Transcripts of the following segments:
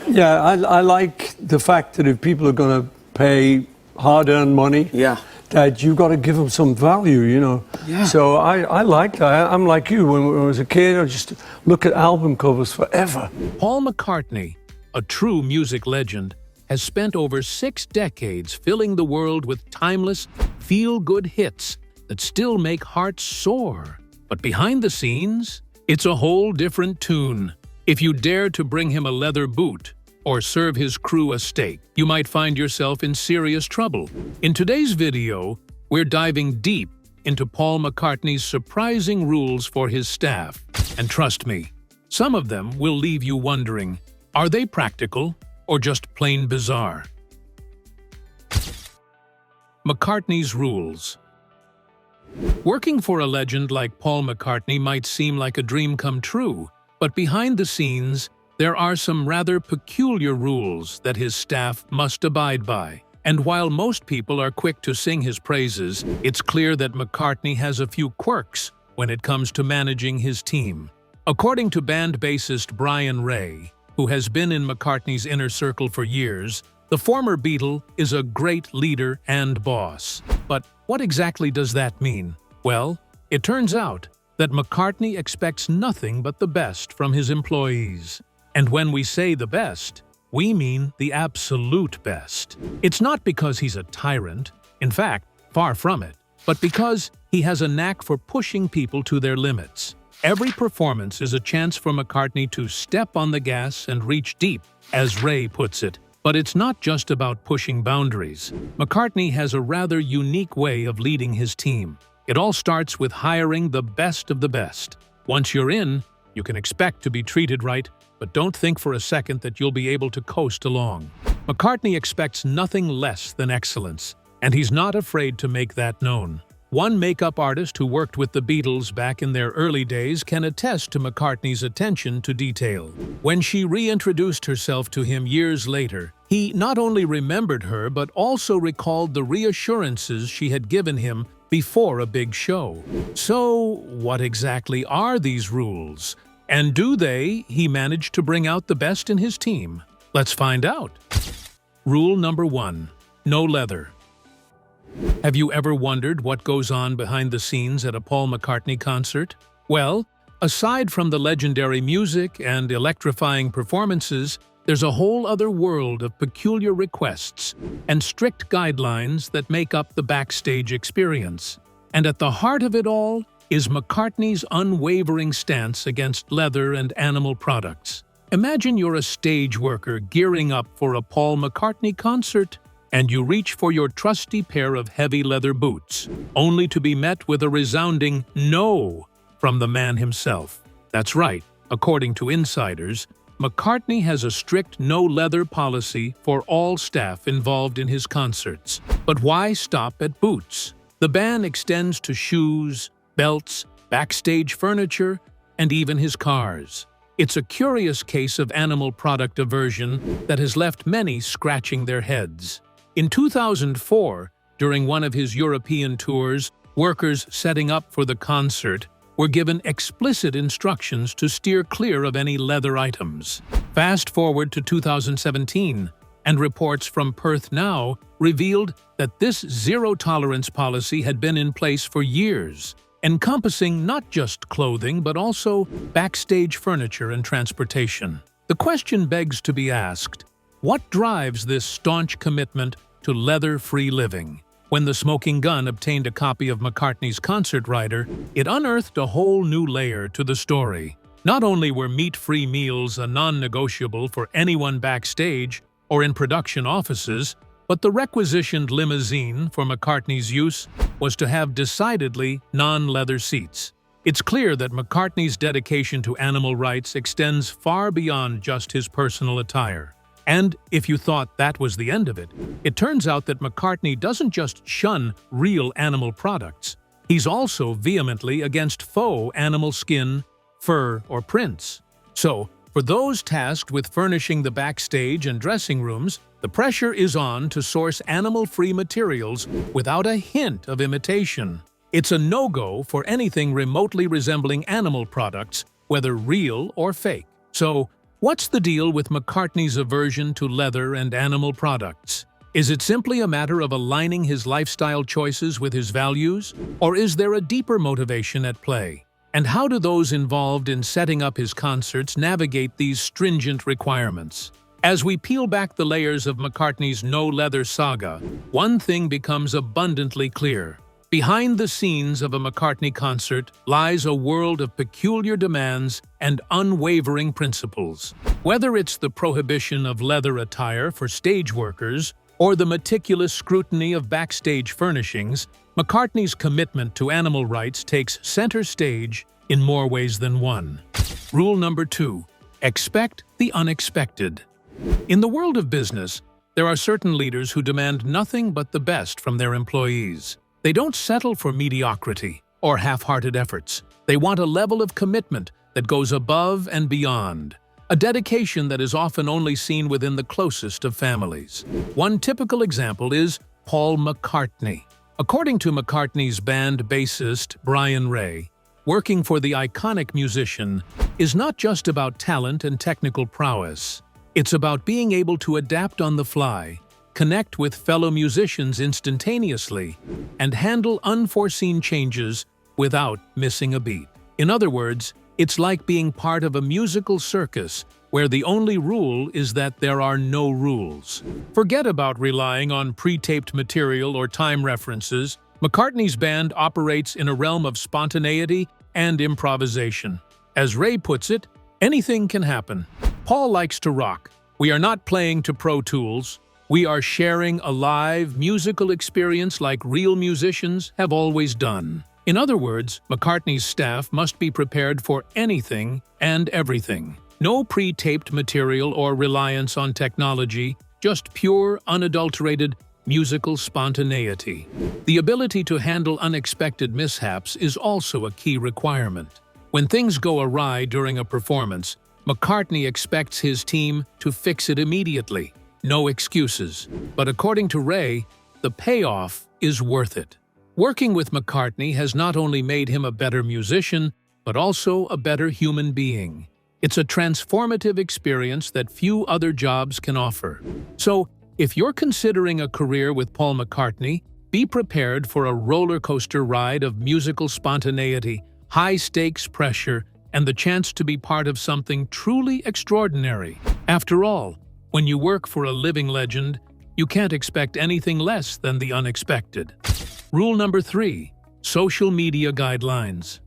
Yeah, I like the fact that if people are going to pay hard-earned money, that you've got to give them some value, you know. Yeah. So I like that. I'm like you. When I was a kid, I just look at album covers forever. Paul McCartney, a true music legend, has spent over 6 decades filling the world with timeless, feel-good hits that still make hearts soar. But behind the scenes, it's a whole different tune. If you dare to bring him a leather boot or serve his crew a steak, you might find yourself in serious trouble. In today's video, we're diving deep into Paul McCartney's surprising rules for his staff. And trust me, some of them will leave you wondering, are they practical or just plain bizarre? McCartney's rules. Working for a legend like Paul McCartney might seem like a dream come true, but behind the scenes, there are some rather peculiar rules that his staff must abide by. And while most people are quick to sing his praises, it's clear that McCartney has a few quirks when it comes to managing his team. According to band bassist Brian Ray, who has been in McCartney's inner circle for years, the former Beatle is a great leader and boss. But what exactly does that mean? Well, it turns out that McCartney expects nothing but the best from his employees. And when we say the best, we mean the absolute best. It's not because he's a tyrant, in fact, far from it, but because he has a knack for pushing people to their limits. Every performance is a chance for McCartney to step on the gas and reach deep, as Ray puts it. But it's not just about pushing boundaries. McCartney has a rather unique way of leading his team. It all starts with hiring the best of the best. Once you're in, you can expect to be treated right, but don't think for a second that you'll be able to coast along. McCartney expects nothing less than excellence, and he's not afraid to make that known. One makeup artist who worked with the Beatles back in their early days can attest to McCartney's attention to detail. When she reintroduced herself to him years later, he not only remembered her but also recalled the reassurances she had given him before a big show. So, what exactly are these rules? And do he manage to bring out the best in his team? Let's find out. Rule number 1. No leather. Have you ever wondered what goes on behind the scenes at a Paul McCartney concert? Well, aside from the legendary music and electrifying performances, there's a whole other world of peculiar requests and strict guidelines that make up the backstage experience. And at the heart of it all is McCartney's unwavering stance against leather and animal products. Imagine you're a stage worker gearing up for a Paul McCartney concert, and you reach for your trusty pair of heavy leather boots, only to be met with a resounding no from the man himself. That's right, according to insiders, McCartney has a strict no-leather policy for all staff involved in his concerts. But why stop at boots? The ban extends to shoes, belts, backstage furniture, and even his cars. It's a curious case of animal product aversion that has left many scratching their heads. In 2004, during one of his European tours, workers setting up for the concert were given explicit instructions to steer clear of any leather items. Fast forward to 2017, and reports from Perth Now revealed that this zero-tolerance policy had been in place for years, encompassing not just clothing but also backstage furniture and transportation. The question begs to be asked, what drives this staunch commitment to leather-free living? When The Smoking Gun obtained a copy of McCartney's concert rider, it unearthed a whole new layer to the story. Not only were meat-free meals a non-negotiable for anyone backstage or in production offices, but the requisitioned limousine for McCartney's use was to have decidedly non-leather seats. It's clear that McCartney's dedication to animal rights extends far beyond just his personal attire. And if you thought that was the end of it, it turns out that McCartney doesn't just shun real animal products. He's also vehemently against faux animal skin, fur, or prints. So, for those tasked with furnishing the backstage and dressing rooms, the pressure is on to source animal-free materials without a hint of imitation. It's a no-go for anything remotely resembling animal products, whether real or fake. So, What's the deal with McCartney's aversion to leather and animal products? Is it simply a matter of aligning his lifestyle choices with his values? Or is there a deeper motivation at play? And how do those involved in setting up his concerts navigate these stringent requirements? As we peel back the layers of McCartney's no-leather saga, one thing becomes abundantly clear. Behind the scenes of a McCartney concert lies a world of peculiar demands and unwavering principles. Whether it's the prohibition of leather attire for stage workers or the meticulous scrutiny of backstage furnishings, McCartney's commitment to animal rights takes center stage in more ways than one. Rule number 2: expect the unexpected. In the world of business, there are certain leaders who demand nothing but the best from their employees. They don't settle for mediocrity or half-hearted efforts. They want a level of commitment that goes above and beyond, a dedication that is often only seen within the closest of families. One typical example is Paul McCartney. According to McCartney's band bassist Brian Ray, working for the iconic musician is not just about talent and technical prowess. It's about being able to adapt on the fly, connect with fellow musicians instantaneously, and handle unforeseen changes without missing a beat. In other words, it's like being part of a musical circus where the only rule is that there are no rules. Forget about relying on pre-taped material or time references. McCartney's band operates in a realm of spontaneity and improvisation. As Ray puts it, anything can happen. Paul likes to rock. We are not playing to Pro Tools. We are sharing a live musical experience like real musicians have always done. In other words, McCartney's staff must be prepared for anything and everything. No pre-taped material or reliance on technology, just pure, unadulterated musical spontaneity. The ability to handle unexpected mishaps is also a key requirement. When things go awry during a performance, McCartney expects his team to fix it immediately. No excuses. But according to Ray, the payoff is worth it. Working with McCartney has not only made him a better musician, but also a better human being. It's a transformative experience that few other jobs can offer. So, if you're considering a career with Paul McCartney, be prepared for a roller coaster ride of musical spontaneity, high-stakes pressure, and the chance to be part of something truly extraordinary. After all, when you work for a living legend, you can't expect anything less than the unexpected. Rule number 3: social media guidelines.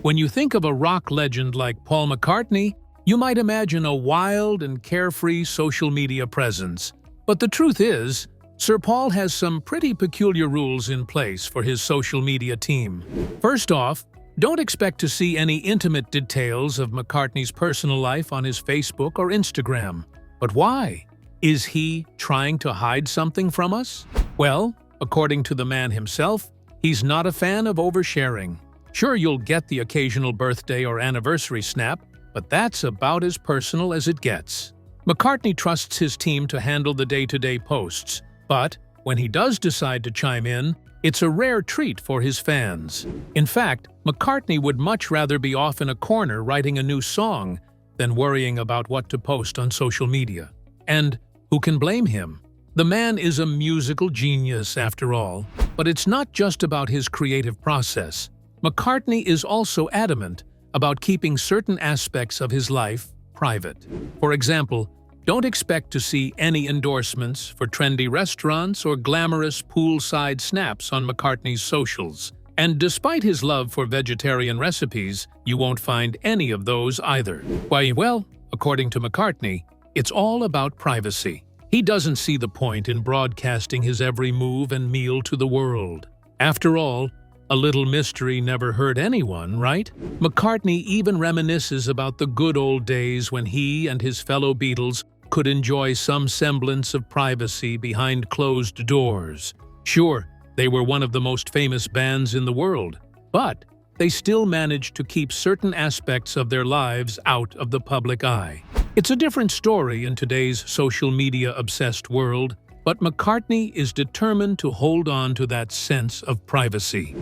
When you think of a rock legend like Paul McCartney, you might imagine a wild and carefree social media presence. But the truth is, Sir Paul has some pretty peculiar rules in place for his social media team. First off, don't expect to see any intimate details of McCartney's personal life on his Facebook or Instagram. But why? Is he trying to hide something from us? Well, according to the man himself, he's not a fan of oversharing. Sure, you'll get the occasional birthday or anniversary snap, but that's about as personal as it gets. McCartney trusts his team to handle the day-to-day posts, but when he does decide to chime in, it's a rare treat for his fans. In fact, McCartney would much rather be off in a corner writing a new song than worrying about what to post on social media. And who can blame him? The man is a musical genius, after all. But it's not just about his creative process. McCartney is also adamant about keeping certain aspects of his life private. For example, don't expect to see any endorsements for trendy restaurants or glamorous poolside snaps on McCartney's socials. And despite his love for vegetarian recipes, you won't find any of those either. Why, well, according to McCartney, it's all about privacy. He doesn't see the point in broadcasting his every move and meal to the world. After all, a little mystery never hurt anyone, right? McCartney even reminisces about the good old days when he and his fellow Beatles could enjoy some semblance of privacy behind closed doors. Sure, they were one of the most famous bands in the world, but they still managed to keep certain aspects of their lives out of the public eye. It's a different story in today's social media-obsessed world, but McCartney is determined to hold on to that sense of privacy.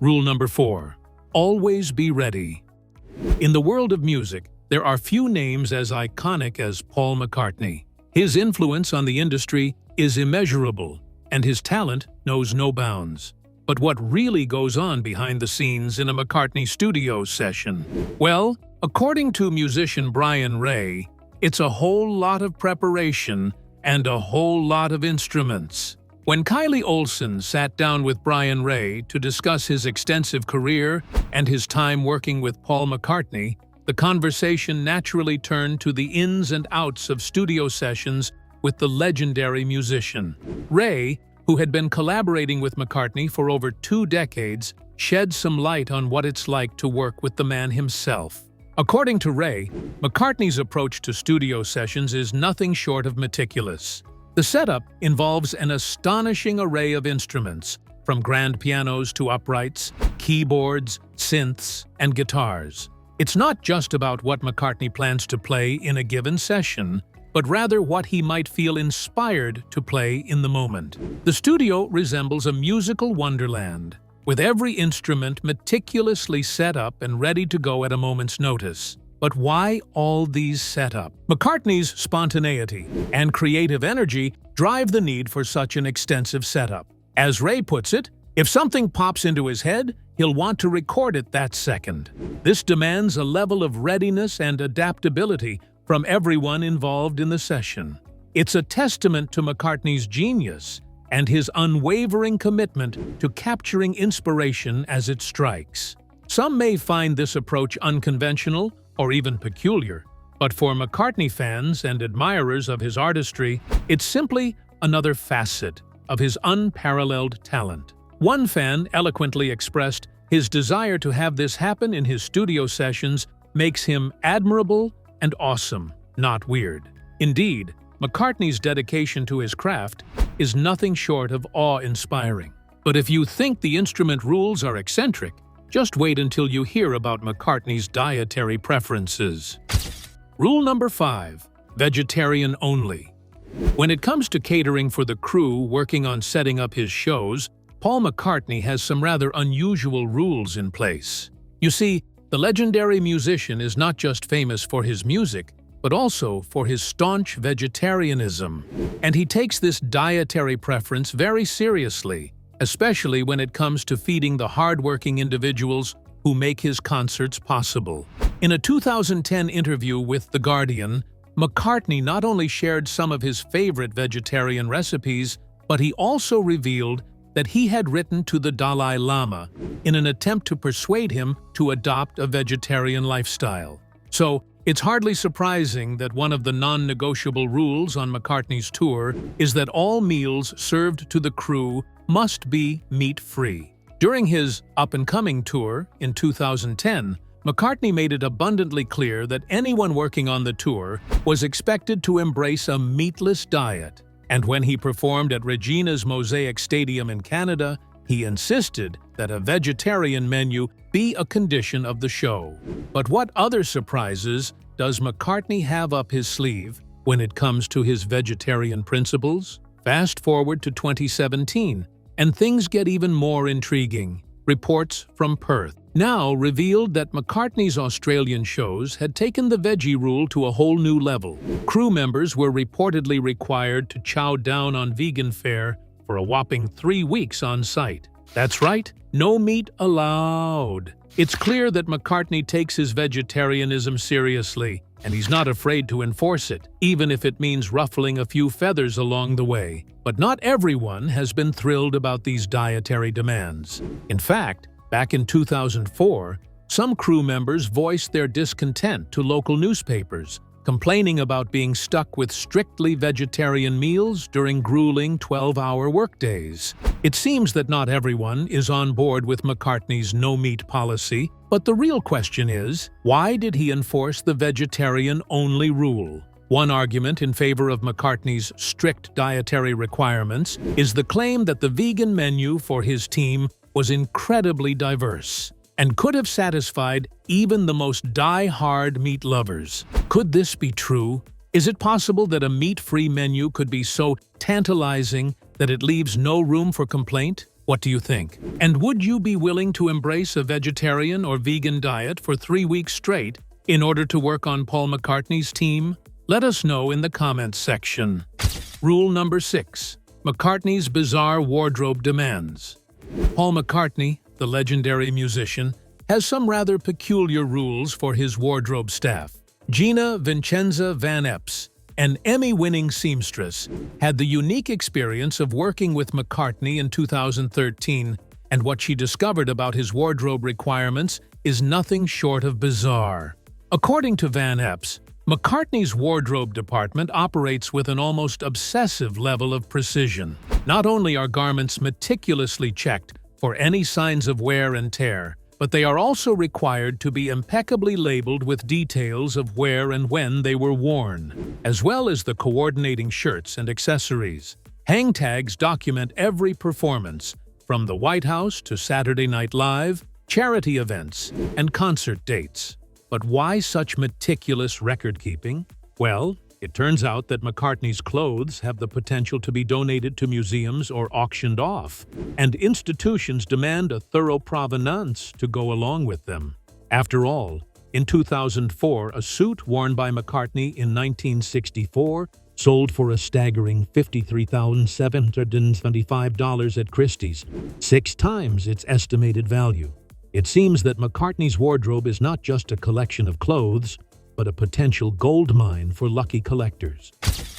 Rule number 4: always be ready. In the world of music, there are few names as iconic as Paul McCartney. His influence on the industry is immeasurable, and his talent knows no bounds. But what really goes on behind the scenes in a McCartney studio session? Well, according to musician Brian Ray, it's a whole lot of preparation and a whole lot of instruments. When Kylie Olsen sat down with Brian Ray to discuss his extensive career and his time working with Paul McCartney, the conversation naturally turned to the ins and outs of studio sessions with the legendary musician. Ray, who had been collaborating with McCartney for over 2 decades, shed some light on what it's like to work with the man himself. According to Ray, McCartney's approach to studio sessions is nothing short of meticulous. The setup involves an astonishing array of instruments, from grand pianos to uprights, keyboards, synths, and guitars. It's not just about what McCartney plans to play in a given session, but rather what he might feel inspired to play in the moment. The studio resembles a musical wonderland, with every instrument meticulously set up and ready to go at a moment's notice. But why all these setup? McCartney's spontaneity and creative energy drive the need for such an extensive setup. As Ray puts it, if something pops into his head, he'll want to record it that second. This demands a level of readiness and adaptability from everyone involved in the session. It's a testament to McCartney's genius and his unwavering commitment to capturing inspiration as it strikes. Some may find this approach unconventional or even peculiar, but for McCartney fans and admirers of his artistry, it's simply another facet of his unparalleled talent. One fan eloquently expressed his desire to have this happen in his studio sessions makes him admirable and awesome, not weird. Indeed, McCartney's dedication to his craft is nothing short of awe-inspiring. But if you think the instrument rules are eccentric, just wait until you hear about McCartney's dietary preferences. Rule number 5: vegetarian only. When it comes to catering for the crew working on setting up his shows, Paul McCartney has some rather unusual rules in place. You see, the legendary musician is not just famous for his music, but also for his staunch vegetarianism. And he takes this dietary preference very seriously, especially when it comes to feeding the hardworking individuals who make his concerts possible. In a 2010 interview with The Guardian, McCartney not only shared some of his favorite vegetarian recipes, but he also revealed that he had written to the Dalai Lama in an attempt to persuade him to adopt a vegetarian lifestyle. So, it's hardly surprising that one of the non-negotiable rules on McCartney's tour is that all meals served to the crew must be meat-free. During his up-and-coming tour in 2010, McCartney made it abundantly clear that anyone working on the tour was expected to embrace a meatless diet. And when he performed at Regina's Mosaic Stadium in Canada, he insisted that a vegetarian menu be a condition of the show. But what other surprises does McCartney have up his sleeve when it comes to his vegetarian principles? Fast forward to 2017, and things get even more intriguing. Reports from Perth now revealed that McCartney's Australian shows had taken the veggie rule to a whole new level. Crew members were reportedly required to chow down on vegan fare for a whopping 3 weeks on site. That's right, no meat allowed. It's clear that McCartney takes his vegetarianism seriously, and he's not afraid to enforce it, even if it means ruffling a few feathers along the way. But not everyone has been thrilled about these dietary demands. In fact, back in 2004, some crew members voiced their discontent to local newspapers, complaining about being stuck with strictly vegetarian meals during grueling 12-hour workdays. It seems that not everyone is on board with McCartney's no-meat policy, but the real question is, why did he enforce the vegetarian-only rule? One argument in favor of McCartney's strict dietary requirements is the claim that the vegan menu for his team was incredibly diverse and could have satisfied even the most die-hard meat lovers. Could this be true? Is it possible that a meat-free menu could be so tantalizing that it leaves no room for complaint? What do you think? And would you be willing to embrace a vegetarian or vegan diet for 3 weeks straight in order to work on Paul McCartney's team? Let us know in the comments section. Rule number 6. McCartney's bizarre wardrobe demands. Paul McCartney, the legendary musician, has some rather peculiar rules for his wardrobe staff. Gina Vincenza Van Epps, an Emmy-winning seamstress, had the unique experience of working with McCartney in 2013, and what she discovered about his wardrobe requirements is nothing short of bizarre. According to Van Epps, McCartney's wardrobe department operates with an almost obsessive level of precision. Not only are garments meticulously checked for any signs of wear and tear, but they are also required to be impeccably labeled with details of where and when they were worn, as well as the coordinating shirts and accessories. Hang tags document every performance, from the White House to Saturday Night Live, charity events, and concert dates. But why such meticulous record-keeping? Well, it turns out that McCartney's clothes have the potential to be donated to museums or auctioned off, and institutions demand a thorough provenance to go along with them. After all, in 2004, a suit worn by McCartney in 1964 sold for a staggering $53,775 at Christie's, 6 times its estimated value. It seems that McCartney's wardrobe is not just a collection of clothes, but a potential gold mine for lucky collectors.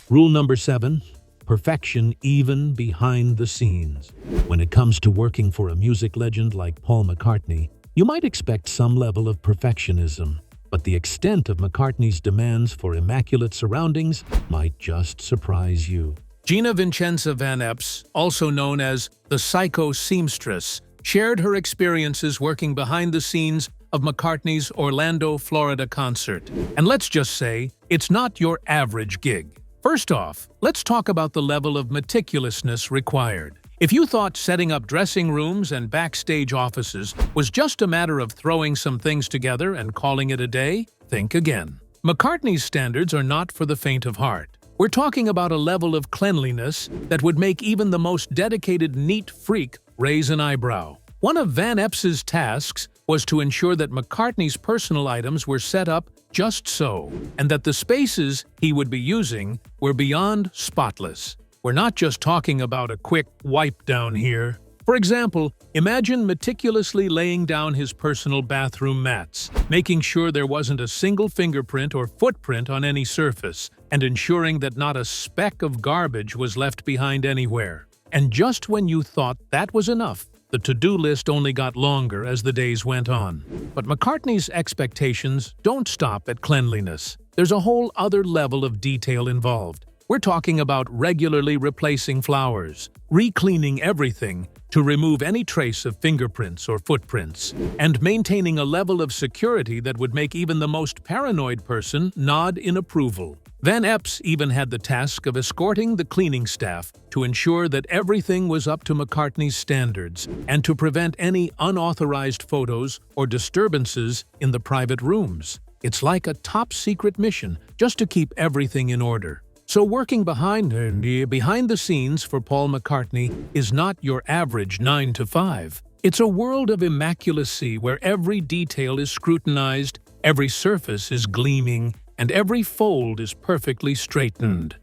Rule number 7. Perfection even behind the scenes. When it comes to working for a music legend like Paul McCartney, you might expect some level of perfectionism, but the extent of McCartney's demands for immaculate surroundings might just surprise you. Gina Vincenza Van Epps, also known as the Psycho Seamstress, shared her experiences working behind the scenes of McCartney's Orlando, Florida concert. And let's just say, it's not your average gig. First off, let's talk about the level of meticulousness required. If you thought setting up dressing rooms and backstage offices was just a matter of throwing some things together and calling it a day, think again. McCartney's standards are not for the faint of heart. We're talking about a level of cleanliness that would make even the most dedicated neat freak raise an eyebrow. One of Van Epps's tasks was to ensure that McCartney's personal items were set up just so, and that the spaces he would be using were beyond spotless. We're not just talking about a quick wipe down here. For example, imagine meticulously laying down his personal bathroom mats, making sure there wasn't a single fingerprint or footprint on any surface, and ensuring that not a speck of garbage was left behind anywhere. And just when you thought that was enough, the to-do list only got longer as the days went on. But McCartney's expectations don't stop at cleanliness. There's a whole other level of detail involved. We're talking about regularly replacing flowers, re-cleaning everything to remove any trace of fingerprints or footprints, and maintaining a level of security that would make even the most paranoid person nod in approval. Van Epps even had the task of escorting the cleaning staff to ensure that everything was up to McCartney's standards and to prevent any unauthorized photos or disturbances in the private rooms. It's like a top-secret mission just to keep everything in order. So working behind the scenes for Paul McCartney is not your average 9 to 5. It's a world of immaculacy where every detail is scrutinized, every surface is gleaming, and every fold is perfectly straightened.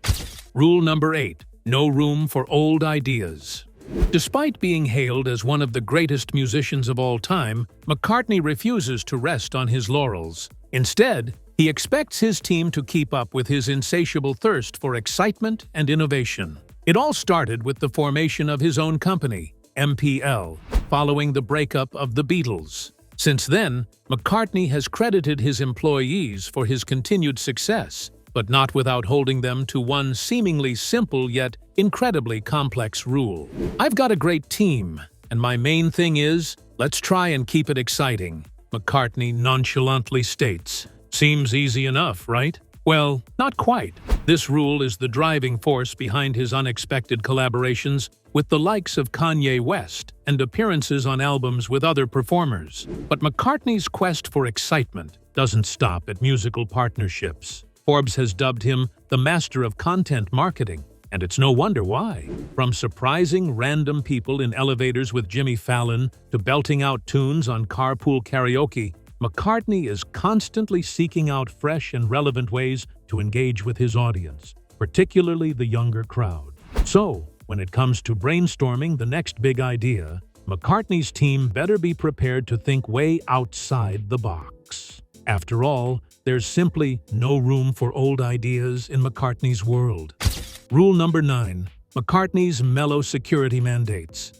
Rule number 8. No room for old ideas. Despite being hailed as one of the greatest musicians of all time, McCartney refuses to rest on his laurels. Instead, he expects his team to keep up with his insatiable thirst for excitement and innovation. It all started with the formation of his own company, MPL, following the breakup of the Beatles. Since then, McCartney has credited his employees for his continued success, but not without holding them to one seemingly simple yet incredibly complex rule. I've got a great team, and my main thing is, let's try and keep it exciting, McCartney nonchalantly states. Seems easy enough, right? Well, not quite. This rule is the driving force behind his unexpected collaborations with the likes of Kanye West and appearances on albums with other performers. But McCartney's quest for excitement doesn't stop at musical partnerships. Forbes has dubbed him the master of content marketing, and it's no wonder why. From surprising random people in elevators with Jimmy Fallon to belting out tunes on carpool karaoke, McCartney is constantly seeking out fresh and relevant ways to engage with his audience, particularly the younger crowd. So, when it comes to brainstorming the next big idea, McCartney's team better be prepared to think way outside the box. After all, there's simply no room for old ideas in McCartney's world. Rule number 9. McCartney's mellow security mandates.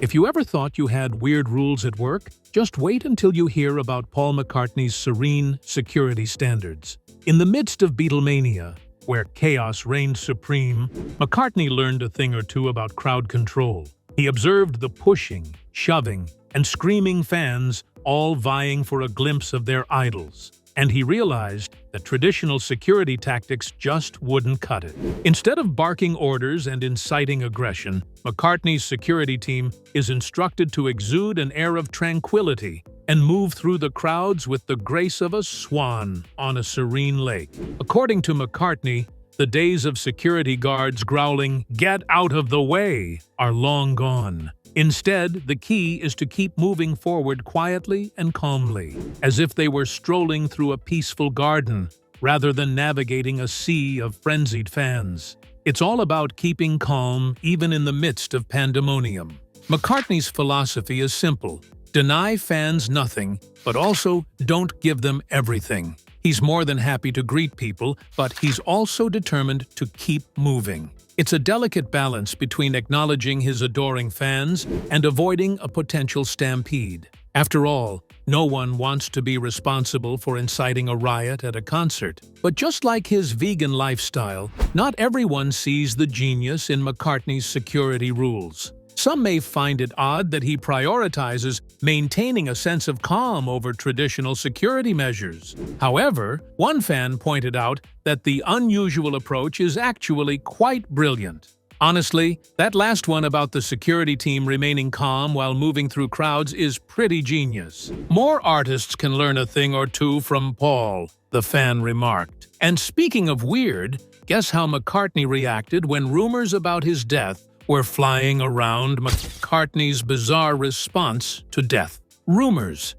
If you ever thought you had weird rules at work, just wait until you hear about Paul McCartney's serene security standards. In the midst of Beatlemania, where chaos reigned supreme, McCartney learned a thing or two about crowd control. He observed the pushing, shoving, and screaming fans all vying for a glimpse of their idols. And he realized that traditional security tactics just wouldn't cut it. Instead of barking orders and inciting aggression, McCartney's security team is instructed to exude an air of tranquility and move through the crowds with the grace of a swan on a serene lake. According to McCartney, the days of security guards growling, "Get out of the way," are long gone. Instead, the key is to keep moving forward quietly and calmly, as if they were strolling through a peaceful garden, rather than navigating a sea of frenzied fans. It's all about keeping calm even in the midst of pandemonium. McCartney's philosophy is simple: deny fans nothing, but also don't give them everything. He's more than happy to greet people, but he's also determined to keep moving. It's a delicate balance between acknowledging his adoring fans and avoiding a potential stampede. After all, no one wants to be responsible for inciting a riot at a concert. But just like his vegan lifestyle, not everyone sees the genius in McCartney's security rules. Some may find it odd that he prioritizes maintaining a sense of calm over traditional security measures. However, one fan pointed out that the unusual approach is actually quite brilliant. Honestly, that last one about the security team remaining calm while moving through crowds is pretty genius. More artists can learn a thing or two from Paul, the fan remarked. And speaking of weird, guess how McCartney reacted when rumors about his death were flying around? McCartney's bizarre response to death. Rumors.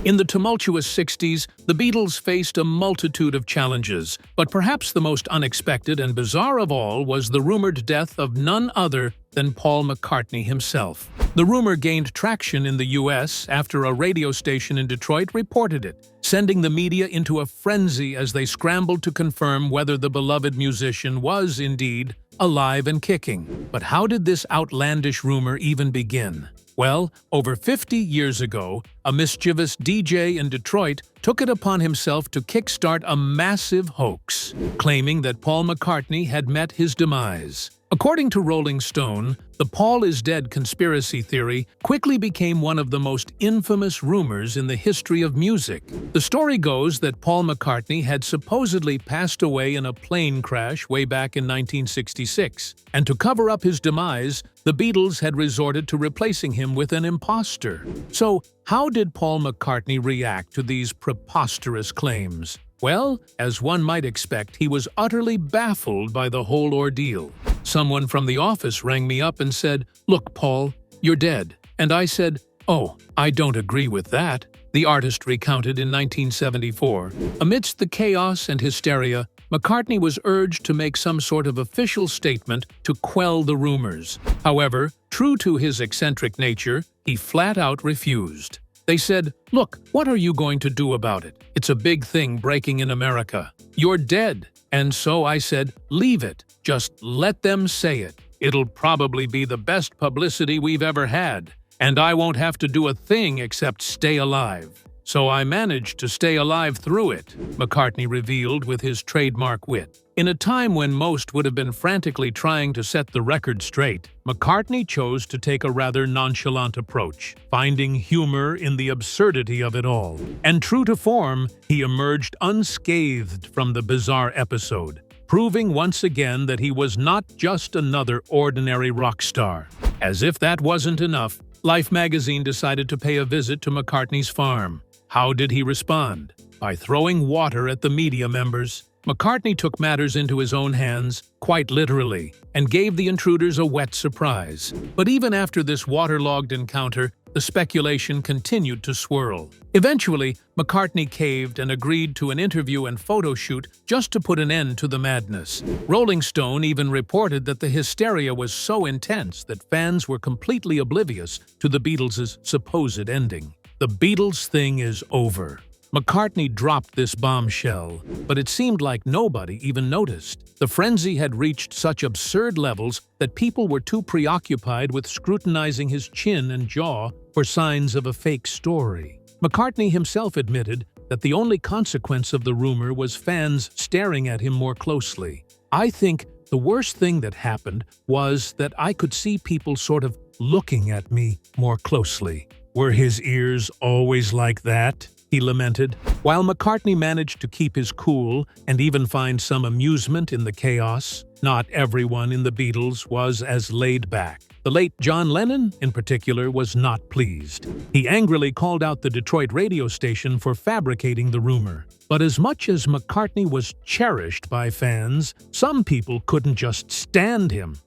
In the tumultuous 60s, the Beatles faced a multitude of challenges, but perhaps the most unexpected and bizarre of all was the rumored death of none other than Paul McCartney himself. The rumor gained traction in the US after a radio station in Detroit reported it, sending the media into a frenzy as they scrambled to confirm whether the beloved musician was indeed alive and kicking. But how did this outlandish rumor even begin? Well, over 50 years ago, a mischievous DJ in Detroit took it upon himself to kickstart a massive hoax, claiming that Paul McCartney had met his demise. According to Rolling Stone, the Paul is dead conspiracy theory quickly became one of the most infamous rumors in the history of music. The story goes that Paul McCartney had supposedly passed away in a plane crash way back in 1966, and to cover up his demise, the Beatles had resorted to replacing him with an imposter. So, how did Paul McCartney react to these preposterous claims? Well, as one might expect, he was utterly baffled by the whole ordeal. Someone from the office rang me up and said, "Look, Paul, you're dead." And I said, "Oh, I don't agree with that," the artist recounted in 1974. Amidst the chaos and hysteria, McCartney was urged to make some sort of official statement to quell the rumors. However, true to his eccentric nature, he flat out refused. They said, "Look, what are you going to do about it? It's a big thing breaking in America. You're dead." And so I said, "Leave it. Just let them say it. It'll probably be the best publicity we've ever had, and I won't have to do a thing except stay alive." So I managed to stay alive through it, McCartney revealed with his trademark wit. In a time when most would have been frantically trying to set the record straight, McCartney chose to take a rather nonchalant approach, finding humor in the absurdity of it all. And true to form, he emerged unscathed from the bizarre episode, proving once again that he was not just another ordinary rock star. As if that wasn't enough, Life magazine decided to pay a visit to McCartney's farm. How did he respond? By throwing water at the media members. McCartney took matters into his own hands, quite literally, and gave the intruders a wet surprise. But even after this waterlogged encounter, the speculation continued to swirl. Eventually, McCartney caved and agreed to an interview and photo shoot just to put an end to the madness. Rolling Stone even reported that the hysteria was so intense that fans were completely oblivious to the Beatles' supposed ending. The Beatles thing is over. McCartney dropped this bombshell, but it seemed like nobody even noticed. The frenzy had reached such absurd levels that people were too preoccupied with scrutinizing his chin and jaw for signs of a fake story. McCartney himself admitted that the only consequence of the rumor was fans staring at him more closely. "I think the worst thing that happened was that I could see people sort of looking at me more closely." Were his ears always like that? He lamented. While McCartney managed to keep his cool and even find some amusement in the chaos, not everyone in the Beatles was as laid back. The late John Lennon, in particular, was not pleased. He angrily called out the Detroit radio station for fabricating the rumor. But as much as McCartney was cherished by fans, some people couldn't just stand him.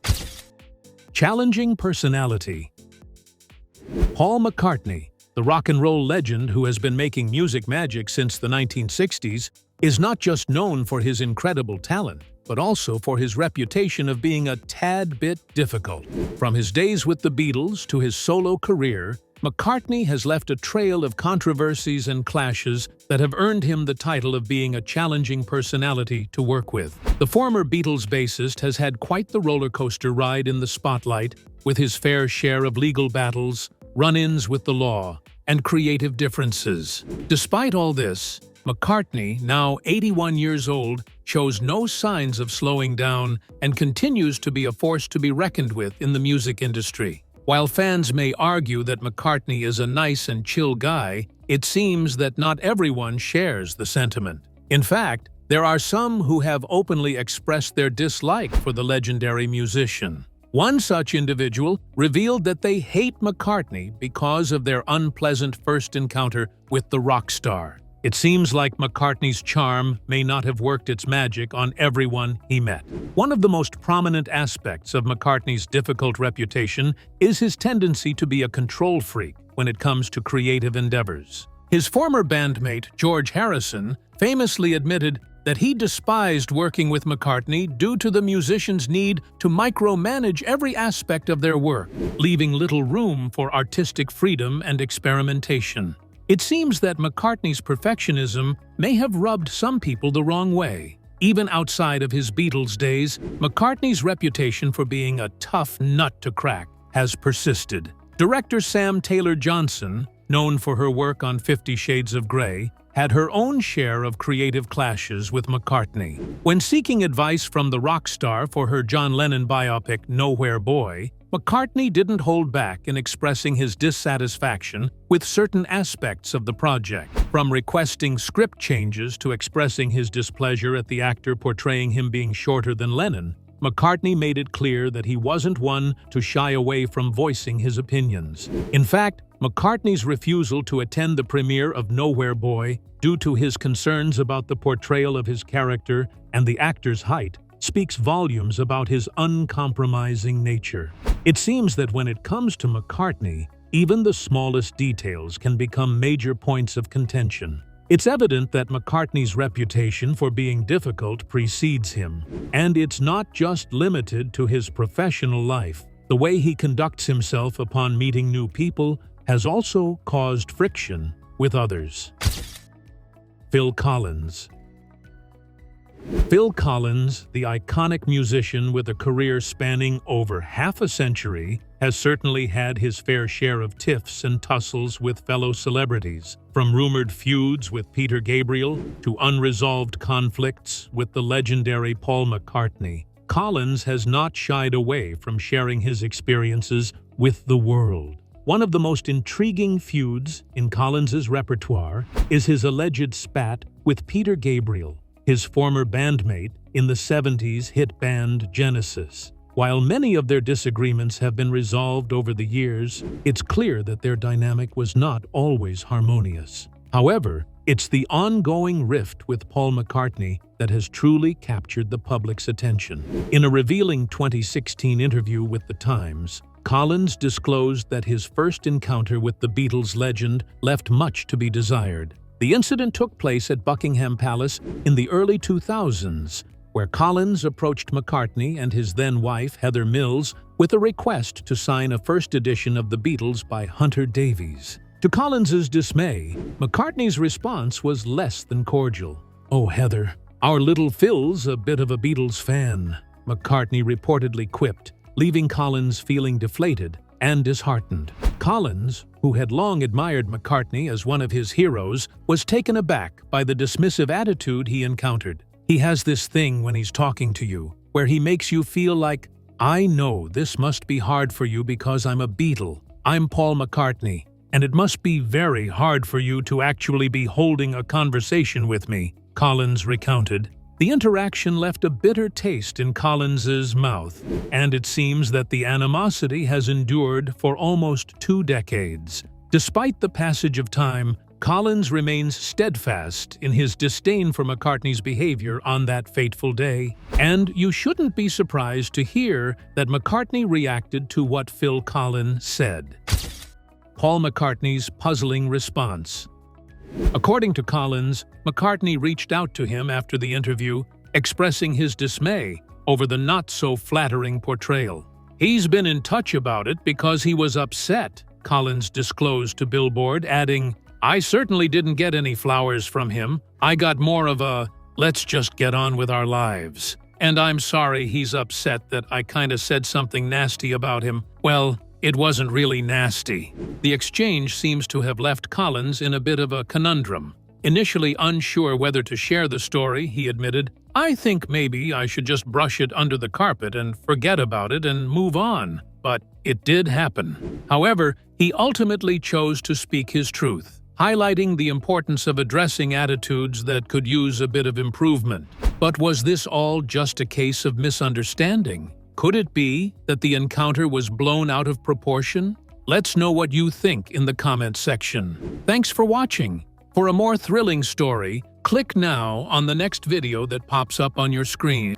Challenging personality. Paul McCartney, the rock and roll legend who has been making music magic since the 1960s, is not just known for his incredible talent, but also for his reputation of being a tad bit difficult. From his days with the Beatles to his solo career, McCartney has left a trail of controversies and clashes that have earned him the title of being a challenging personality to work with. The former Beatles bassist has had quite the roller coaster ride in the spotlight, with his fair share of legal battles, run-ins with the law, and creative differences. Despite all this, McCartney, now 81 years old, shows no signs of slowing down and continues to be a force to be reckoned with in the music industry. While fans may argue that McCartney is a nice and chill guy, it seems that not everyone shares the sentiment. In fact, there are some who have openly expressed their dislike for the legendary musician. One such individual revealed that they hate McCartney because of their unpleasant first encounter with the rock star. It seems like McCartney's charm may not have worked its magic on everyone he met. One of the most prominent aspects of McCartney's difficult reputation is his tendency to be a control freak when it comes to creative endeavors. His former bandmate, George Harrison, famously admitted that he despised working with McCartney due to the musician's need to micromanage every aspect of their work, leaving little room for artistic freedom and experimentation. It seems that McCartney's perfectionism may have rubbed some people the wrong way. Even outside of his Beatles days, McCartney's reputation for being a tough nut to crack has persisted. Director Sam Taylor Johnson, known for her work on 50 Shades of Grey, had her own share of creative clashes with McCartney. When seeking advice from the rock star for her John Lennon biopic Nowhere Boy, McCartney didn't hold back in expressing his dissatisfaction with certain aspects of the project. From requesting script changes to expressing his displeasure at the actor portraying him being shorter than Lennon, McCartney made it clear that he wasn't one to shy away from voicing his opinions. In fact, McCartney's refusal to attend the premiere of Nowhere Boy due to his concerns about the portrayal of his character and the actor's height speaks volumes about his uncompromising nature. It seems that when it comes to McCartney, even the smallest details can become major points of contention. It's evident that McCartney's reputation for being difficult precedes him, and it's not just limited to his professional life. The way he conducts himself upon meeting new people has also caused friction with others. Phil Collins. Phil Collins, the iconic musician with a career spanning over half a century, has certainly had his fair share of tiffs and tussles with fellow celebrities, from rumored feuds with Peter Gabriel to unresolved conflicts with the legendary Paul McCartney. Collins has not shied away from sharing his experiences with the world. One of the most intriguing feuds in Collins's repertoire is his alleged spat with Peter Gabriel, his former bandmate in the 70s hit band Genesis. While many of their disagreements have been resolved over the years, it's clear that their dynamic was not always harmonious. However, it's the ongoing rift with Paul McCartney that has truly captured the public's attention. In a revealing 2016 interview with The Times, Collins disclosed that his first encounter with the Beatles legend left much to be desired. The incident took place at Buckingham Palace in the early 2000s, where Collins approached McCartney and his then-wife, Heather Mills, with a request to sign a first edition of the Beatles by Hunter Davies. To Collins's dismay, McCartney's response was less than cordial. "Oh, Heather, our little Phil's a bit of a Beatles fan," McCartney reportedly quipped, leaving Collins feeling deflated and disheartened. Collins, who had long admired McCartney as one of his heroes, was taken aback by the dismissive attitude he encountered. "He has this thing when he's talking to you, where he makes you feel like, 'I know this must be hard for you because I'm a Beatle. I'm Paul McCartney, and it must be very hard for you to actually be holding a conversation with me," Collins recounted. The interaction left a bitter taste in Collins's mouth, and it seems that the animosity has endured for almost 2 decades. Despite the passage of time, Collins remains steadfast in his disdain for McCartney's behavior on that fateful day, and you shouldn't be surprised to hear that McCartney reacted to what Phil Collins said. Paul McCartney's puzzling response. According to Collins, McCartney reached out to him after the interview, expressing his dismay over the not-so-flattering portrayal. "He's been in touch about it because he was upset," Collins disclosed to Billboard, adding, "I certainly didn't get any flowers from him. I got more of a, 'let's just get on with our lives.' And I'm sorry he's upset that I kinda said something nasty about him. Well, it wasn't really nasty." The exchange seems to have left Collins in a bit of a conundrum. Initially unsure whether to share the story, he admitted, "I think maybe I should just brush it under the carpet and forget about it and move on." But it did happen. However, he ultimately chose to speak his truth, highlighting the importance of addressing attitudes that could use a bit of improvement. But was this all just a case of misunderstanding? Could it be that the encounter was blown out of proportion? Let's know what you think in the comments section. Thanks for watching. For a more thrilling story, click now on the next video that pops up on your screen.